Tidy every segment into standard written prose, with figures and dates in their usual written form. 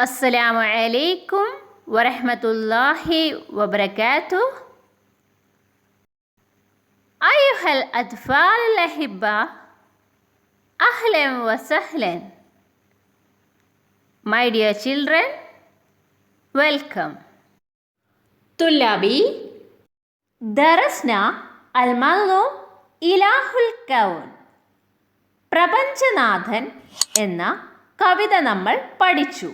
السلام عليكم ورحمة الله وبركاته. أيها الأطفال الأحبة، أهلا وسهلا. My dear children, welcome. طلابي، درسنا المعلوم إله الكون. പ്രപഞ്ചനാഥൻ എന്ന കവിത നമ്മൾ പഠിച്ചു.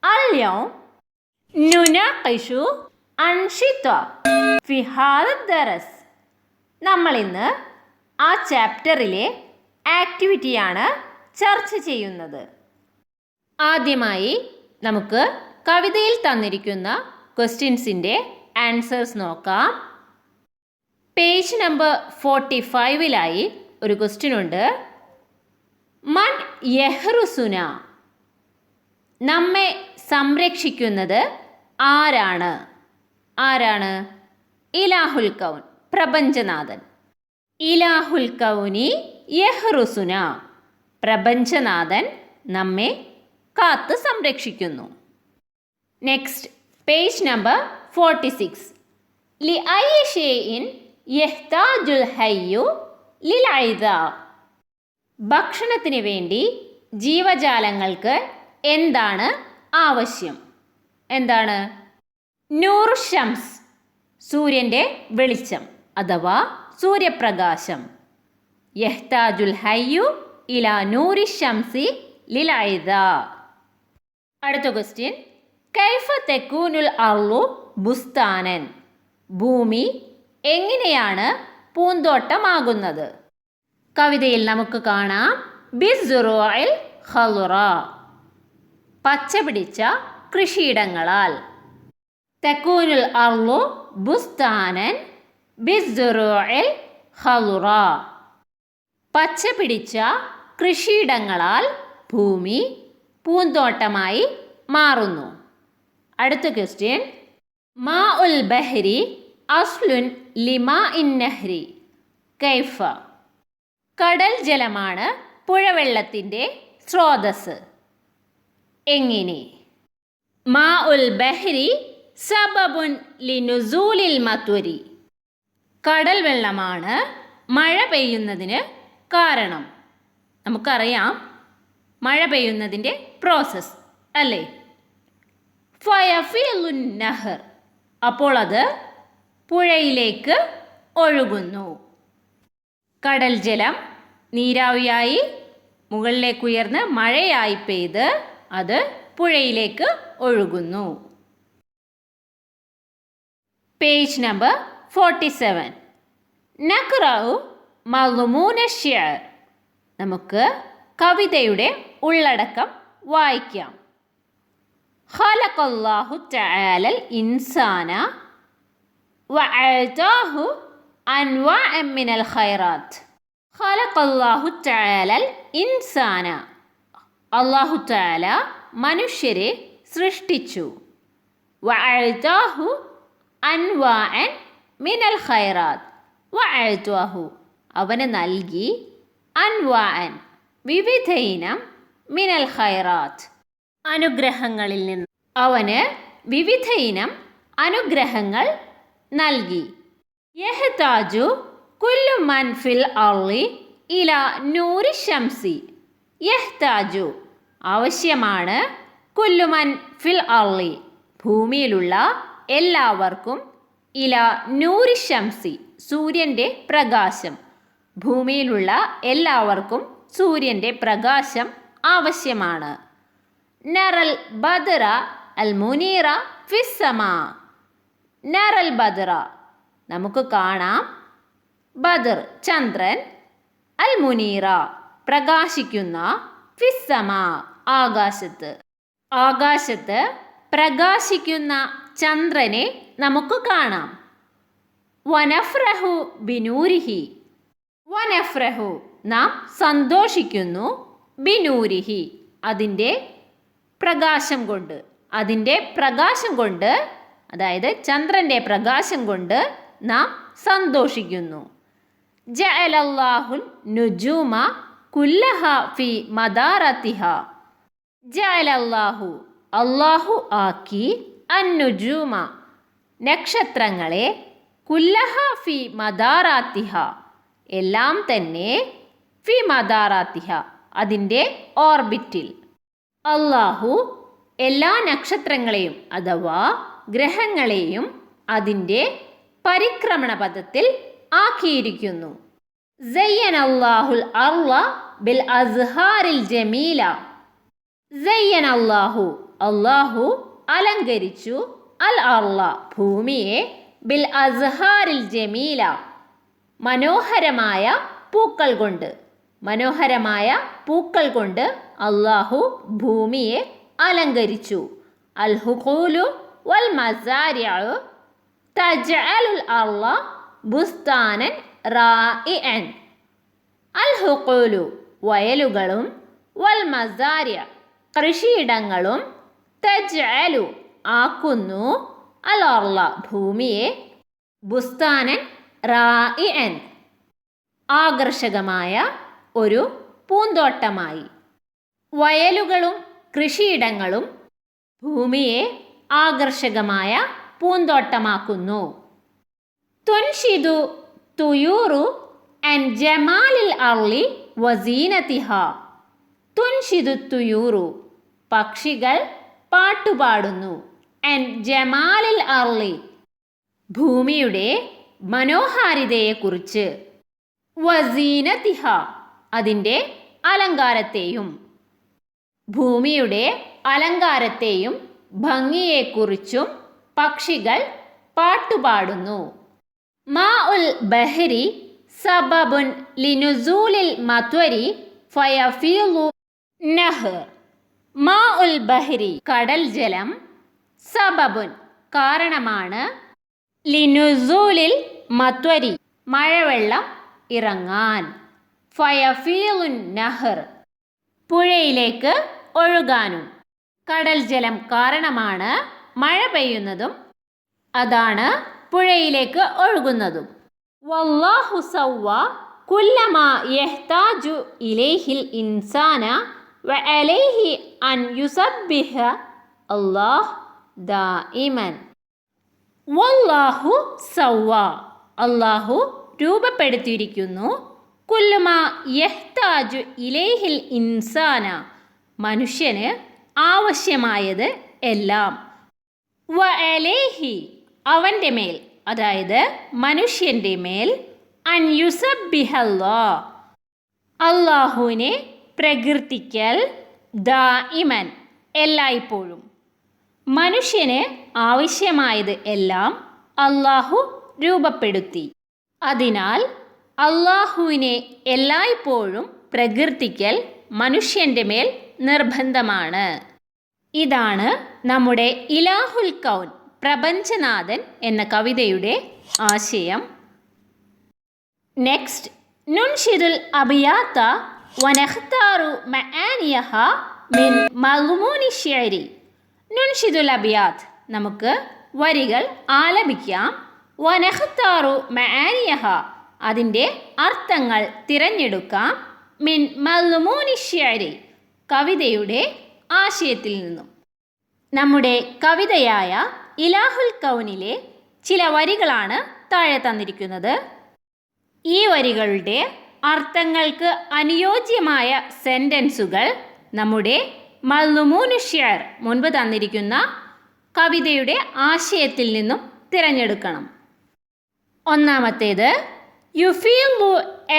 اليوم نناقش أنشطة في هذا الدرس. നമ്മൾ ഇന്ന് ആ ചാപ്റ്ററിലെ ആക്ടിവിറ്റിയാണ് ചർച്ച ചെയ്യുന്നത്. ആദ്യമായി നമുക്ക് കവിതയിൽ തന്നിരിക്കുന്ന ക്വസ്റ്റ്യൻസിൻ്റെ ആൻസേഴ്സ് നോക്കാം. പേജ് നമ്പർ 45 ഒരു ക്വസ്റ്റ്യൻ ഉണ്ട്. മൻ യഹ്റുസുന, നമ്മെ സംരക്ഷിക്കുന്നത് ആരാണ്? ആരാണ്? ഇലാഹുൽ കൗൻ, പ്രപഞ്ചനാഥൻ. ഇലാഹുൽ കൗനി യഹ്റുസുന, പ്രപഞ്ചനാഥൻ നമ്മെ കാത്ത് സംരക്ഷിക്കുന്നു. Next page number 46. ലി ഐ ഷൈഇൻ യഹ്താജുൽ ഹയ്യു ലിൽ ഐദാ, ഭക്ഷണത്തിന് വേണ്ടി ജീവജാലങ്ങൾക്ക് എന്താണ് ആവശ്യം? എന്താണ്? നൂറു ഷംസ്, സൂര്യൻ്റെ വെളിച്ചം അഥവാ സൂര്യപ്രകാശം. യഹ്താജുൽ ഹയ്യു ഇലാ നൂരി ഷംസി ലിൽ ഐദാ. അടുത്ത ക്വസ്റ്റ്യൻ. കൈഫ തെക്കൂനുൽ അർളു ബുസ്താനൻ, ഭൂമി എങ്ങനെയാണ് പൂന്തോട്ടമാകുന്നത്? കവിതയിൽ നമുക്ക് കാണാം. ബിസ്റുഇൽ ഖളുറ, പച്ച പിടിച്ച കൃഷിയിടങ്ങളാൽ. തകൂനുൽ അർളു ബുസ്താനൻ ബിസ്റുഇൽ ഖളുറ, പച്ച പിടിച്ച കൃഷിയിടങ്ങളാൽ ഭൂമി പൂന്തോട്ടമായി മാറുന്നു. അടുത്ത ക്വസ്റ്റ്യൻ. മാ ഉൽ ബഹരി അസ്ലുൻ ലിമാ ഇൻ നഹ്രി കൈഫ, കടൽ ജലമാണ് പുഴവെള്ളത്തിൻ്റെ സ്രോതസ്. എങ്ങനെ? മാ ഉൽ ബഹരി സബബുൻ ലിനുസൂലിൽ മത്വരി, കടൽ വെള്ളമാണ് മഴ പെയ്യുന്നതിന് കാരണം. നമുക്കറിയാം മഴ പെയ്യുന്നതിൻ്റെ പ്രോസസ്സ് അല്ലേ? ഫയഫീലുൻ നഹർ, അപ്പോൾ അത് പുഴയിലേക്ക് ഒഴുകുന്നു. കടൽ ജലം നീരാവിയായി മുകളിലേക്ക് ഉയർന്ന് മഴയായി പെയ്ത് അത് പുഴയിലേക്ക് ഒഴുകുന്നു. Page number 47. നഖ്റഉ മദ്മൂന ശിഅർ, നമുക്ക് കവിതയുടെ ഉള്ളടക്കം വായിക്കാം. ഖലഖല്ലാഹു തആലൽ ഇൻസാന വഅതാഹു അൻവാഅൻ മിനൽ ഖൈറാത്ത്. ഖലഖല്ലാഹു തആലൽ ഇൻസാന, അല്ലാഹു തആല മനുഷ്യരെ സൃഷ്ടിച്ചു. വഅതാഹു അൻവാഅൻ മിനൽ ഖൈറാത്ത്, വഅതാഹു അവന് നൽകി, അൻവാഅൻ വിവിധയിനം, മിനൽ ഖൈറാത്ത് അനുഗ്രഹങ്ങളിൽ നിന്ന് അവന് വിവിധയിനം അനുഗ്രഹങ്ങൾ നൽകി. യഹ്താജു കുല്ലു മൻ ഫിൽ അർളി ഇലാ നൂരി ഷംസി, യഹ്താജു ആവശ്യമാണ്, കുല്ലു മൻ ഫിൽ അർളി ഭൂമിയിലുള്ള എല്ലാവർക്കും, ഇലാ നൂരി ഷംസി സൂര്യൻ്റെ പ്രകാശം, ഭൂമിയിലുള്ള എല്ലാവർക്കും സൂര്യൻ്റെ പ്രകാശം ആവശ്യമാണ്. നറൽ ബദ്റ അൽ മുനീറ ഫിസ്സമാ, നറൽ ബദ്റ നമുക്ക് കാണാം, ബദർ ചന്ദ്രൻ, അൽ മുനീറ പ്രകാശിക്കുന്ന, ഫിസ്സമാ ആകാശത്ത്, ആകാശത്ത് പ്രകാശിക്കുന്ന ചന്ദ്രനെ നമുക്ക് കാണാം. വനഫ്രഹു ബിനൂരിഹി, വനഫ്രഹു നാം സന്തോഷിക്കുന്നു, ബിനൂരിഹി അതിൻ്റെ പ്രകാശം കൊണ്ട്, അതിൻ്റെ പ്രകാശം കൊണ്ട്, അതായത് ചന്ദ്രൻ്റെ പ്രകാശം കൊണ്ട് നാം സന്തോഷിക്കുന്നു. ജഅലല്ലാഹുൻ നുജൂമ കുല്ലഹ ഫി മദാറത്തിഹ, ജഅലല്ലാഹു അല്ലാഹു ആക്കി അന്നുജൂമ നക്ഷത്രങ്ങളെ കുല്ലഹ ഫി മദാറാത്തിഹ എല്ലാം തന്നെ ഫി മദാറാത്തിഹ അതിൻ്റെ ഓർബിറ്റിൽ. അല്ലാഹു എല്ലാ നക്ഷത്രങ്ങളെയും അഥവാ ഗ്രഹങ്ങളെയും അതിൻ്റെ പരിക്രമണ പഥത്തിൽ ആക്കിയിരിക്കുന്നു. സയ്യനല്ലാഹുൽ അർള ബിൽ അസ്ഹാരിൽ ജമീല. സയ്യനല്ലാഹു അല്ലാഹു അലങ്കരിച്ചു അൽ അർള ഭൂമിയെ ബിൽ അസ്ഹാരിൽ ജമീല മനോഹരമായ പൂക്കൾ കൊണ്ട്. മനോഹരമായ പൂക്കൾ കൊണ്ട് അല്ലാഹു ഭൂമിയെ അലങ്കരിച്ചു. അൽ ഹുഖൂലു വൽ മസാരിഉ തജ്അലുൽ അർള ബുസ്താനൻ റായിഅൻ. അൽ ഹുഖൂലു വയലുകളും വൽ മസാരിഅ കൃഷിയിടങ്ങളും തജ്അലു ആക്കുന്നു അൽ അർള ഭൂമിയെ ബുസ്താനൻ റായിഅൻ ആകർഷകമായ ഒരു പൂന്തോട്ടമായി. വയലുകളും കൃഷിയിടങ്ങളും ഭൂമിയെ ആകർഷകമായ പൂന്തോട്ടമാക്കുന്നു. തുൻഷിദു തുയൂറു അൻ ജമാലിൽ അർളി വസീനതിഹ. തുൻഷിദു തുയൂറു പക്ഷികൾ പാട്ടുപാടുന്നു. അൻ ജമാലിൽ അർളി ഭൂമിയുടെ മനോഹാരിതയെക്കുറിച്ച്. വസീനതിഹ അതിൻ്റെ അലങ്കാരത്തെയും. ഭൂമിയുടെ അലങ്കാരത്തെയും ഭംഗിയെക്കുറിച്ചും പക്ഷികൾ പാട്ടുപാടുന്നു. മാ ഉൽ ബഹരി സബബുൻ ലിനുസൂലിൽ മത്വരി ഫയഫീലു നഹർ. മാ ഉൽ ബഹരി കടൽ ജലം, സബബുൻ കാരണമാണ്, ലിനുസൂലിൽ മത്വരി മഴവെള്ളം ഇറങ്ങാൻ, ഫയഫീലുൻ നഹർ പുഴയിലേക്ക് ഒഴുകാനും. കടൽ ജലം കാരണമാണ് മഴ പെയ്യുന്നതും അതാണ് പുഴയിലേക്ക് ഒഴുകുന്നതും. വല്ലാഹു സവ്വ കുല്ലമാ യഹ്താജു ഇലൈഹിൽ ഇൻസാന വഅലൈഹി അൻ യുസബ്ബിഹ അല്ലാഹ് ദായിമൻ. വല്ലാഹു സവ്വ അല്ലാഹു രൂപപ്പെടുത്തിയിരിക്കുന്നു കുല്ലുമാ യഹ്താജു ഇലൈഹിൽ ഇൻസാന മനുഷ്യന് ആവശ്യമായത് എല്ലാം. വഅലൈഹി അവൻ്റെ മേൽ അതായത് മനുഷ്യൻ്റെ മേൽ അൻ യുസബ്ബിഹല്ലാഹ് അല്ലാഹുവിനെ പ്രകീർത്തിക്കൽ ദായിമൻ എല്ലായ്പ്പോഴും. മനുഷ്യന് ആവശ്യമായത് എല്ലാം അല്ലാഹു രൂപപ്പെടുത്തി. അതിനാൽ അല്ലാഹുവിനെ എല്ലായ്പ്പോഴും പ്രകീർത്തിക്കൽ മനുഷ്യൻ്റെ മേൽ നിർബന്ധമാണ്. ഇതാണ് നമ്മുടെ ഇലാഹുൽ കൗൻ പ്രപഞ്ചനാഥൻ എന്ന കവിതയുടെ ആശയം. നെക്സ്റ്റ്, നുൻഷിദുൽ അബിയാത്ത വനഖ്താറു മആനിയഹ മിൻ മദ്മൂനി ശിഅരി. നുൻഷിദുൽ അബിയാത്ത് നമുക്ക് വരികൾ ആലപിക്കാം. വനഖ്താറു മആനിയഹ അതിൻ്റെ അർത്ഥങ്ങൾ തിരഞ്ഞെടുക്കാം. മിൻ മദ്മൂനി ശിഅരി കവിതയുടെ ആശയത്തിൽ നിന്നും. നമ്മുടെ കവിതയായ ഇലാഹുൽ കൗനിലെ ചില വരികളാണ് താഴെ തന്നിരിക്കുന്നത്. ഈ വരികളുടെ അർത്ഥങ്ങൾക്ക് അനുയോജ്യമായ സെൻറ്റൻസുകൾ നമ്മുടെ മദ്മൂനു ശിഅർ മുൻപ് തന്നിരിക്കുന്ന കവിതയുടെ ആശയത്തിൽ നിന്നും തിരഞ്ഞെടുക്കണം. ഒന്നാമത്തേത്, യുഫീലു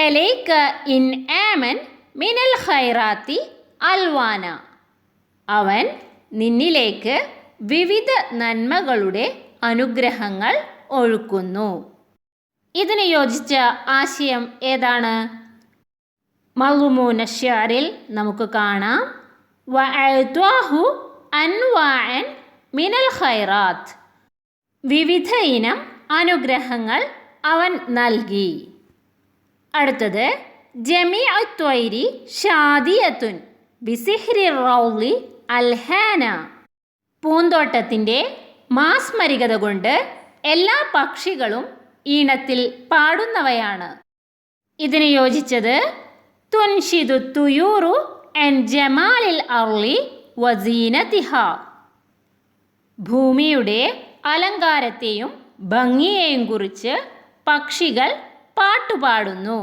അലൈക ഇൻ ആമൻ മിനൽ ഖൈറാത്തി അൽവാന. അവൻ നിന്നിലേക്ക് വിവിധ നന്മകളുടെ അനുഗ്രഹങ്ങൾ ഒഴുക്കുന്നു. ഇതിന് യോജിച്ച ആശയം ഏതാണ്? മദ്മൂന ശിഅറിൽ നമുക്ക് കാണാം, വഅഅ്താഹു അൻവാഅൻ മിനൽ ഖൈറാത്ത്. വിവിധ ഇനം അനുഗ്രഹങ്ങൾ അവൻ നൽകി. അടുത്തത്, ജമീഉ ത്വയ്രി ഷാദിയത്തുൻ ബിസിഹ്രി റൗളി അൽഹാന. പൂന്തോട്ടത്തിൻ്റെ മാസ്മരികത കൊണ്ട് എല്ലാ പക്ഷികളും ഈണത്തിൽ പാടുന്നവയാണ്. ഇതിന് യോജിച്ചത്, തുൻഷിദു തുയൂറു അൻ ജമാലിൽ അർളി വസീനതിഹ. ഭൂമിയുടെ അലങ്കാരത്തെയും ഭംഗിയെയും കുറിച്ച് പക്ഷികൾ പാട്ടുപാടുന്നു.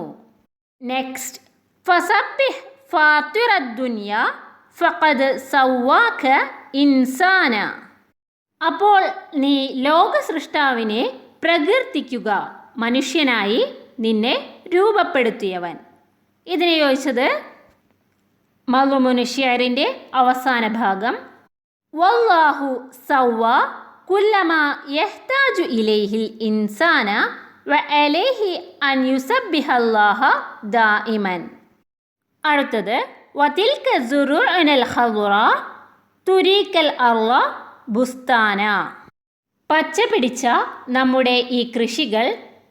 നെക്സ്റ്റ്, ഫസബ്ബിഹ് ഫാത്തിറദ്ദുനിയ ഫഖദ് സവ്വാക ഇൻസാന. അപ്പോൾ നീ ലോകസൃഷ്ടാവിനെ പ്രകീർത്തിക്കുക, മനുഷ്യനായി നിന്നെ രൂപപ്പെടുത്തിയവൻ. ഇതിനെ യോജിച്ചത് മദ്മുൻ ശിഅറിന്റെ അവസാന ഭാഗം. വല്ലാഹു സവ്വ കുല്ലമാ യഹ്താജു ഇലൈഹിൽ ഇൻസാന വഅലൈഹി അൻ യുസബ്ബിഹല്ലാഹ ദായിമൻ. അടുത്തത്, വതിൽക സുറൂഉനൽ ഖദ്റ തുരീക്കൽ അർള ബുസ്താന. പച്ച പിടിച്ച നമ്മുടെ ഈ കൃഷികൾ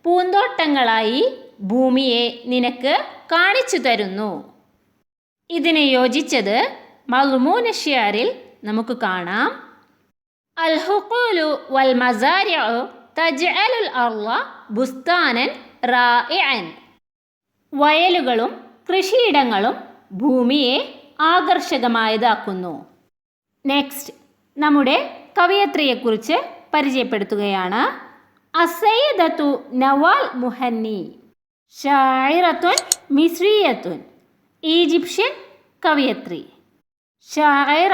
പൂന്തോട്ടങ്ങളായി ഭൂമിയെ നിനക്ക് കാണിച്ചു തരുന്നു. ഇതിനെ യോജിച്ചത് മദ്മുൻ ശിഅറിൽ നമുക്ക് കാണാം. അൽ ഹുഖൂലു വൽ മസാരിഉ തജ്അലുൽ അർള ബുസ്താനൻ റായിഅൻ. വയലുകളും കൃഷിയിടങ്ങളും ഭൂമിയെ ആകർഷകമായതാക്കുന്നു. നെക്സ്റ്റ്, നമ്മുടെ കവയത്രിയെക്കുറിച്ച് പരിചയപ്പെടുത്തുകയാണ്. അസ്സയ്യിദത്തു നവാൽ മുഹന്നി, ഷാഇറത്തുൻ മിസ്രിയത്തുൻ. ഈജിപ്ഷ്യൻ കവയത്രി. ഷാഇറ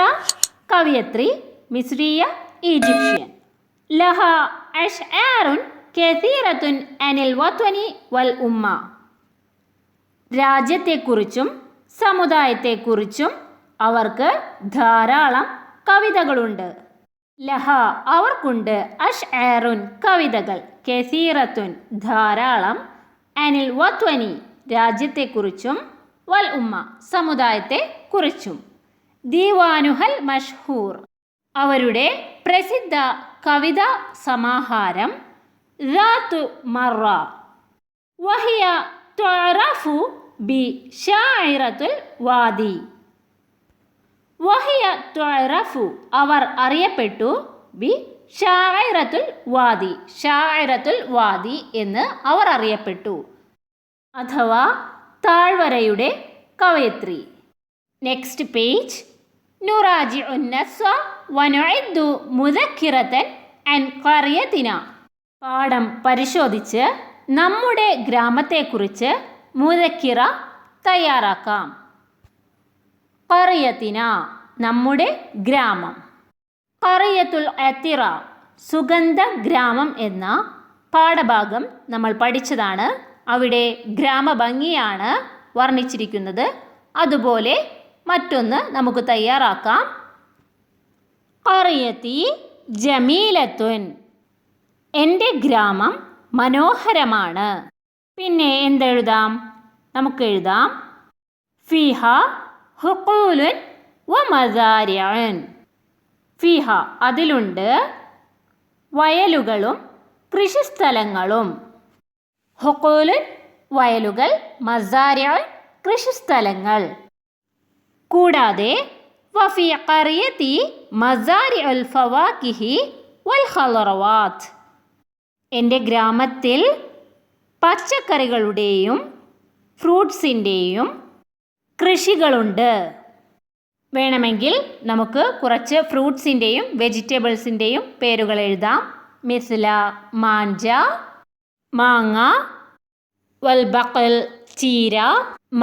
കവയത്രി, മിസ്രിയ ഈജിപ്ഷ്യൻ. ലഹ അശ്ആറുൻ കസീറത്തുൻ അനിൽ വത്വനി വൽ ഉമ്മ. രാജ്യത്തെക്കുറിച്ചും സമുദായത്തെക്കുറിച്ചും അവർക്ക് ധാരാളം കവിതകളുണ്ട്. ലഹ അവർക്കുണ്ട്, അശ്ആറുൻ കവിതകൾ, കസീറത്തുൻ ധാരാളം, അനിൽ വത്വനി രാജ്യത്തെക്കുറിച്ചും, വൽ ഉമ്മ സമുദായത്തെക്കുറിച്ചും. ദീവാനുഹൽ മഷ്ഹൂർ അവരുടെ പ്രസിദ്ധ കവിതാ സമാഹാരം. ദാതു മറ വഹിയ തുഅറഫു ബി ഷാഇറത്തുൽ വാദി. വഹിയ തുഅറഫു അവർ അറിയപ്പെട്ടു, ബി ഷാഇറത്തുൽ വാദി ഷാഇറത്തുൽ വാദി എന്ന് അവർ അറിയപ്പെട്ടു, അഥവാ താഴ്വരയുടെ കവയത്രി. Next page. നുറാജിഉൻ നസ്വ വനുഇദ്ദു മുദക്കിറതൻ അൻ ഖറിയതിന. പാഠം പരിശോധിച്ച് നമ്മുടെ ഗ്രാമത്തെക്കുറിച്ച് മുദക്കിറ തയ്യാറാക്കാം. ഖറിയതിന നമ്മുടെ ഗ്രാമം. ഖറിയത്തുൽ അതിറ സുഗന്ധ ഗ്രാമം എന്ന പാഠഭാഗം നമ്മൾ പഠിച്ചതാണ്. അവിടെ ഗ്രാമഭംഗിയാണ് വർണ്ണിച്ചിരിക്കുന്നത്. അതുപോലെ മറ്റൊന്ന് നമുക്ക് തയ്യാറാക്കാം. ഖറിയതി ജമീലത്തുൻ എൻ്റെ ഗ്രാമം മനോഹരമാണ്. പിന്നെ എന്തെഴുതാം? നമുക്ക് എഴുതാം ഫിഹ ഹുഖൂലുൻ വ മസാരിഉൻ. ഫിഹ അതിലുണ്ട് വയലുകളും കൃഷിസ്ഥലങ്ങളും. ഹുഖൂലുൻ വയലുകൾ, മസാരിഉൻ കൃഷിസ്ഥലങ്ങൾ. കൂടാതെ വഫി ഖറിയതി മസാരിഉൽ ഫവാകിഹി വൽ ഖളറവാത്ത് എൻ്റെ ഗ്രാമത്തിൽ പച്ചക്കറികളുടെയും ഫ്രൂട്ട്സിൻ്റെയും കൃഷികളുണ്ട്. വേണമെങ്കിൽ നമുക്ക് കുറച്ച് ഫ്രൂട്ട്സിൻ്റെയും വെജിറ്റബിൾസിൻ്റെയും പേരുകൾ എഴുതാം. മിസ്ല മാഞ്ച, മാങ്ങ, വൽ ബഖൽ ചീര,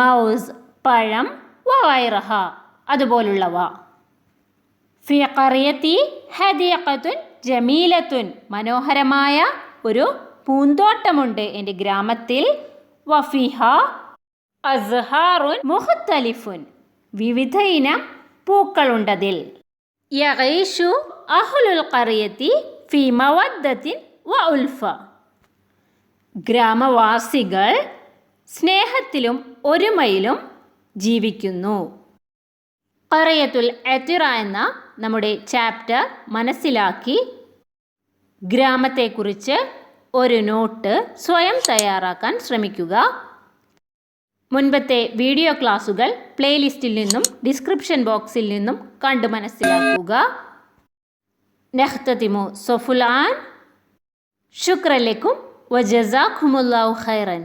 മൗസ് പഴം, വഗൈറഹ അതുപോലുള്ളവ. ഫി ഖറിയതി ഹദീഖത്തുൻ ജമീലത്തുൻ മനോഹരമായ ഒരു പൂന്തോട്ടമുണ്ട് എൻ്റെ ഗ്രാമത്തിൽ. വഫിഹ അസ്ഹാറുൻ മുഖ്തലിഫുൻ വിവിധ ഇനം പൂക്കളുണ്ടതിൽ. യഗീഷു അഹ്ലുൽ ഖറിയതി ഫി മവദ്ദത്തിൻ വ ഉൽഫ ഗ്രാമവാസികൾ സ്നേഹത്തിലും ഒരുമയിലും ജീവിക്കുന്നു. ഖറിയത്തുൽ അതിറ എന്ന നമ്മുടെ ചാപ്റ്റർ മനസ്സിലാക്കി ഗ്രാമത്തെക്കുറിച്ച് ഒരു നോട്ട് സ്വയം തയ്യാറാക്കാൻ ശ്രമിക്കുക. മുൻപത്തെ വീഡിയോ ക്ലാസുകൾ പ്ലേലിസ്റ്റിൽ നിന്നും ഡിസ്ക്രിപ്ഷൻ ബോക്സിൽ നിന്നും കണ്ടു മനസ്സിലാക്കുക. നഖ്തതിമു സഫുൽ ആൻ. ശുക്രൻ ലക്കും വജസാക്കുമുല്ലാഹു ഖൈറൻ.